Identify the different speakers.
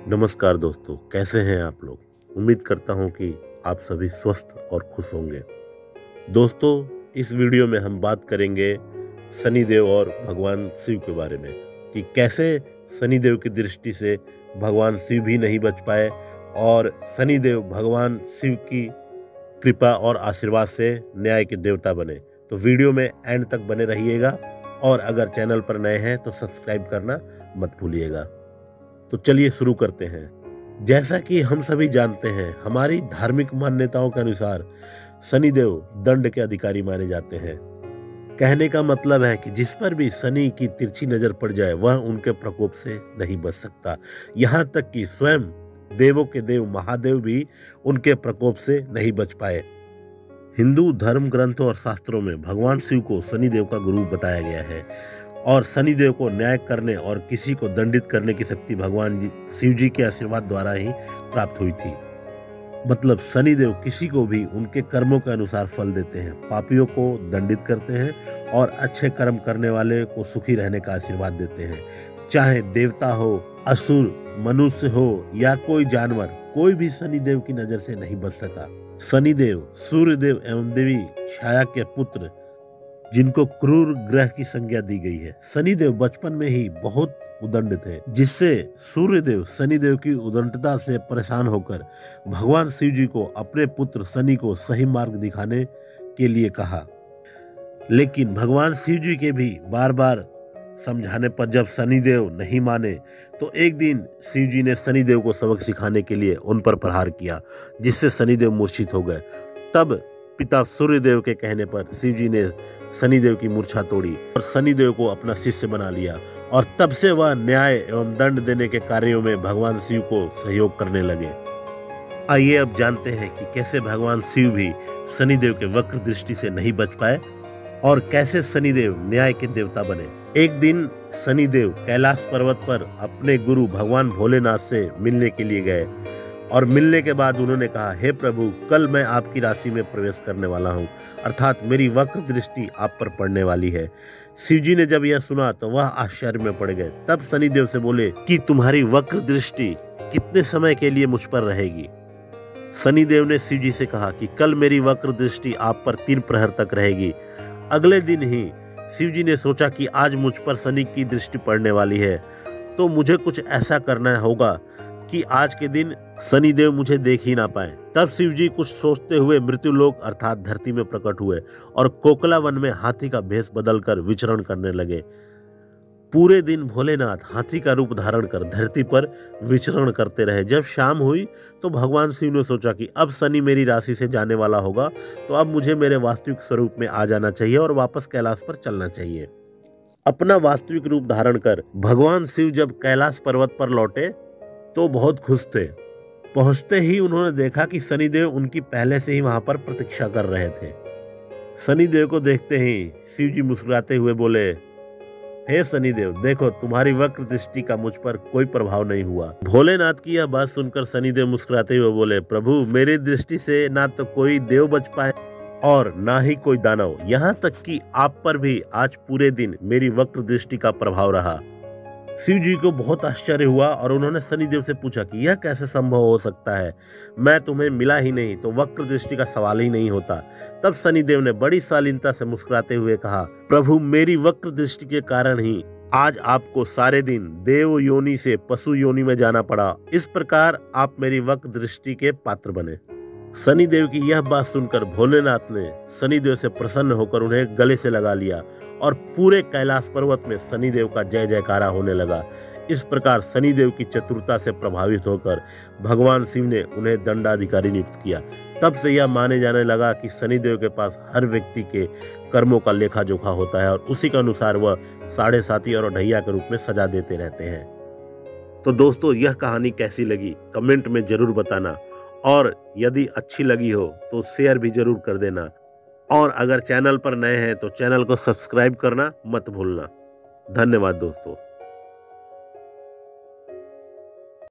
Speaker 1: नमस्कार दोस्तों, कैसे हैं आप लोग। उम्मीद करता हूं कि आप सभी स्वस्थ और खुश होंगे। दोस्तों, इस वीडियो में हम बात करेंगे शनिदेव और भगवान शिव के बारे में कि कैसे शनिदेव की दृष्टि से भगवान शिव भी नहीं बच पाए और शनिदेव भगवान शिव की कृपा और आशीर्वाद से न्याय के देवता बने। तो वीडियो में एंड तक बने रहिएगा और अगर चैनल पर नए हैं तो सब्सक्राइब करना मत भूलिएगा। तो चलिए शुरू करते हैं। जैसा कि हम सभी जानते हैं, हमारी धार्मिक मान्यताओं के अनुसार शनिदेव दंड के अधिकारी माने जाते हैं। कहने का मतलब है कि जिस पर भी शनि की तिरछी नजर पड़ जाए वह उनके प्रकोप से नहीं बच सकता। यहाँ तक कि स्वयं देवों के देव महादेव भी उनके प्रकोप से नहीं बच पाए। हिंदू धर्म ग्रंथों और शास्त्रों में भगवान शिव को शनिदेव का गुरु बताया गया है और शनिदेव को न्याय करने और किसी को दंडित करने की शक्ति भगवान शिव जी के आशीर्वाद द्वारा ही प्राप्त हुई थी। मतलब शनिदेव किसी को भी उनके कर्मों के अनुसार फल देते हैं, पापियों को दंडित करते हैं और अच्छे कर्म करने वाले को सुखी रहने का आशीर्वाद देते हैं। चाहे देवता हो, असुर, मनुष्य हो या कोई जानवर, कोई भी शनिदेव की नजर से नहीं बच सका। शनिदेव सूर्यदेव एवं देवी छाया के पुत्र, जिनको क्रूर ग्रह की संज्ञा दी गई है। शनिदेव बचपन में ही बहुत उदंड थे, जिससे सूर्यदेव शनिदेव की उदंडता से परेशान होकर भगवान शिव जी को अपने पुत्र शनि को सही मार्ग दिखाने के लिए कहा। लेकिन भगवान शिव जी के भी बार बार समझाने पर जब शनिदेव नहीं माने तो एक दिन शिव जी ने शनिदेव को सबक सिखाने के लिए उन पर प्रहार किया, जिससे शनिदेव मूर्छित हो गए। तब पिता सूर्यदेव के कहने पर शिव जी ने शनिदेव की मूर्छा तोड़ी और शनिदेव को अपना शिष्य बना लिया और तब से वह न्याय एवं दंड देने के कार्यों में भगवान शिव को सहयोग करने लगे। आइए अब जानते हैं कि कैसे भगवान शिव भी शनिदेव के वक्र दृष्टि से नहीं बच पाए और कैसे शनिदेव न्याय के देवता बने। एक दिन शनिदेव कैलाश पर्वत पर अपने गुरु भगवान भोलेनाथ से मिलने के लिए गए और मिलने के बाद उन्होंने कहा, हे प्रभु, कल मैं आपकी राशि में प्रवेश करने वाला हूँ, अर्थात मेरी वक्र दृष्टि आप पर पड़ने वाली है। शिव जी ने जब यह सुना तो वह आश्चर्य में पड़ गए। तब शनिदेव से बोले कि तुम्हारी वक्र दृष्टि कितने समय के लिए मुझ पर रहेगी। शनिदेव ने शिव जी से कहा कि कल मेरी वक्र दृष्टि आप पर 3 प्रहर तक रहेगी। अगले दिन ही शिव जी ने सोचा कि आज मुझ पर शनि की दृष्टि पड़ने वाली है, तो मुझे कुछ ऐसा करना होगा कि आज के दिन शनिदेव मुझे देख ही ना पाए। तब शिव जी कुछ सोचते हुए मृत्युलोक अर्थात धरती में प्रकट हुए और कोकला वन में हाथी का भेष बदलकर विचरण करने लगे। पूरे दिन भोलेनाथ हाथी का रूप धारण कर धरती पर विचरण करते रहे। जब शाम हुई तो भगवान शिव ने सोचा कि अब शनि मेरी राशि से जाने वाला होगा, तो अब मुझे मेरे वास्तविक स्वरूप में आ जाना चाहिए और वापस कैलाश पर चलना चाहिए। अपना वास्तविक रूप धारण कर भगवान शिव जब कैलाश पर्वत पर लौटे तो बहुत खुश थे। पहुंचते ही उन्होंने देखा कि शनिदेव उनकी पहले से ही वहां पर प्रतीक्षा कर रहे थे। शनिदेव को देखते ही शिव जी मुस्कुराते हुए बोले, हे शनिदेव, देखो तुम्हारी वक्र दृष्टि का मुझ पर कोई प्रभाव नहीं हुआ। भोलेनाथ की यह बात सुनकर शनिदेव मुस्कुराते हुए बोले, प्रभु, मेरी दृष्टि से ना तो कोई देव बच पाए और ना ही कोई दानव, यहाँ तक कि आप पर भी आज पूरे दिन मेरी वक्र दृष्टि का प्रभाव रहा। शिव जी को बहुत आश्चर्य हुआ और उन्होंने शनिदेव से पूछा कि यह कैसे संभव हो सकता है, मैं तुम्हें मिला ही नहीं तो वक्र दृष्टि का सवाल ही नहीं होता। तब शनिदेव ने बड़ी शालीनता से मुस्कुराते हुए कहा, प्रभु, मेरी वक्र दृष्टि के कारण ही आज आपको सारे दिन देव योनि से पशु योनि में जाना पड़ा। इस प्रकार आप मेरी वक्र दृष्टि के पात्र बने। शनिदेव की यह बात सुनकर भोलेनाथ ने शनिदेव से प्रसन्न होकर उन्हें गले से लगा लिया और पूरे कैलाश पर्वत में शनिदेव का जय जयकारा होने लगा। इस प्रकार शनिदेव की चतुरता से प्रभावित होकर भगवान शिव ने उन्हें दंडाधिकारी नियुक्त किया। तब से यह माने जाने लगा कि शनिदेव के पास हर व्यक्ति के कर्मों का लेखा जोखा होता है और उसी के अनुसार वह साढ़े साथी और ढैया के रूप में सजा देते रहते हैं। तो दोस्तों, यह कहानी कैसी लगी कमेंट में जरूर बताना और यदि अच्छी लगी हो तो शेयर भी जरूर कर देना और अगर चैनल पर नए हैं तो चैनल को सब्सक्राइब करना मत भूलना। धन्यवाद दोस्तों।